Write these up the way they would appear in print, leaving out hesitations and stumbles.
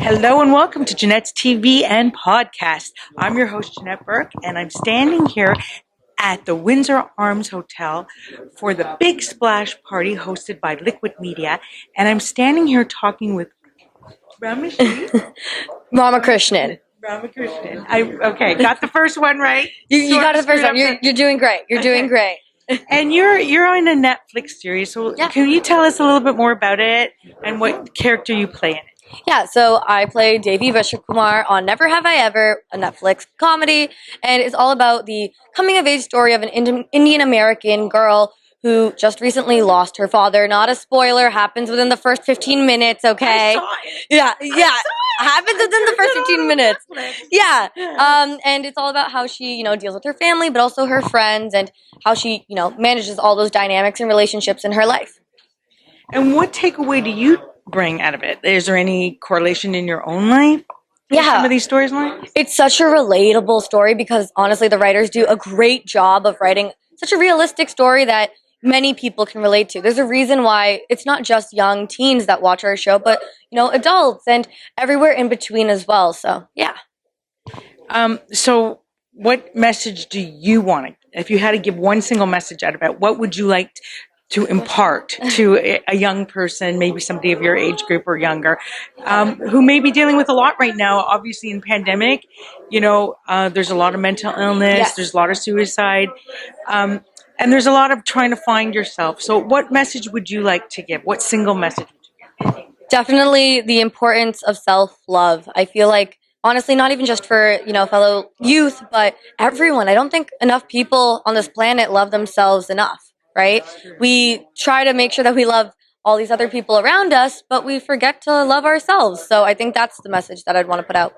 Hello and welcome to Janette's TV and podcast. I'm your host, Janette Burke, and I'm standing here at the Windsor Arms Hotel for the Big Splash Party hosted by Liquid Media. And I'm standing here talking with Ramakrishnan. Okay, got the first one right. You got the first one. You're doing great. You're doing great. And you're on a Netflix series, so Can you tell us a little bit more about it and what character you play in it? Yeah, so I play Devi Vishwakumar on Never Have I Ever, a Netflix comedy, and it's all about the coming-of-age story of an Indian-American girl who just recently lost her father. Not a spoiler, happens within the first 15 minutes, okay? I saw it. Yeah, happens within the first 15 minutes. Yeah, and it's all about how she, deals with her family, but also her friends, and how she, manages all those dynamics and relationships in her life. And what takeaway do you bring out of it? Is there any correlation in your own life? Some of these stories like? It's such a relatable story because honestly the writers do a great job of writing such a realistic story that many people can relate to. There's a reason why it's not just young teens that watch our show, but adults and everywhere in between as well. So yeah. So what message do you want, if you had to give one single message out of it, what would you like to impart to a young person, maybe somebody of your age group or younger, who may be dealing with a lot right now? Obviously in pandemic, there's a lot of mental illness, there's a lot of suicide, and there's a lot of trying to find yourself. So what message would you like to give? What single message would you give? Definitely the importance of self-love. I feel like, honestly, not even just for, fellow youth, but everyone. I don't think enough people on this planet love themselves enough. Right? We try to make sure that we love all these other people around us, but we forget to love ourselves. So I think that's the message that I'd want to put out.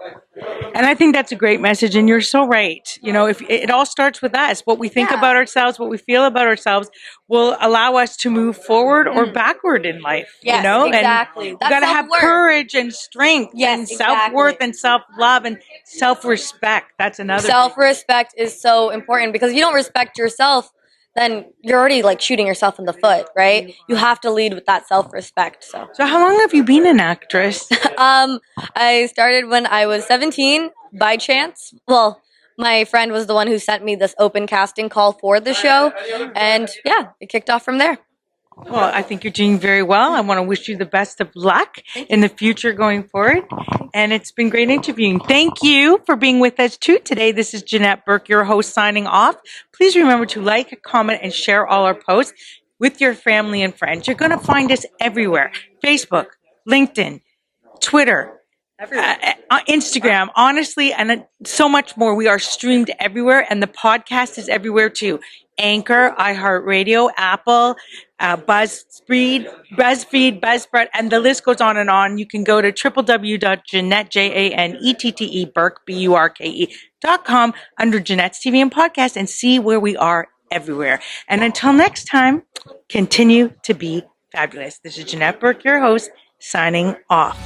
And I think that's a great message. And you're so right. If it all starts with us, what we think about ourselves, what we feel about ourselves will allow us to move forward or backward in life. Yes, exactly. And you got to have courage and strength and self-worth and self-love and self-respect. That's another Self-respect is so important because if you don't respect yourself, then you're already shooting yourself in the foot, right? You have to lead with that self-respect. So how long have you been an actress? I started when I was 17 by chance. Well, my friend was the one who sent me this open casting call for the show. And it kicked off from there. Well, I think you're doing very well. I want to wish you the best of luck in the future going forward. And it's been great interviewing. Thank you for being with us too today. This is Janette Burke, your host, signing off. Please remember to like, comment, and share all our posts with your family and friends. You're going to find us everywhere. Facebook, LinkedIn, Twitter, Instagram, honestly, and so much more. We are streamed everywhere, and the podcast is everywhere too. Anchor, iHeartRadio, Apple, BuzzFeed, Buzzsprout, and the list goes on and on. You can go to www.Janette, Janette, Burke, Burke.com under Janette's TV and podcast and see where we are everywhere. And until next time, continue to be fabulous. This is Janette Burke, your host, signing off.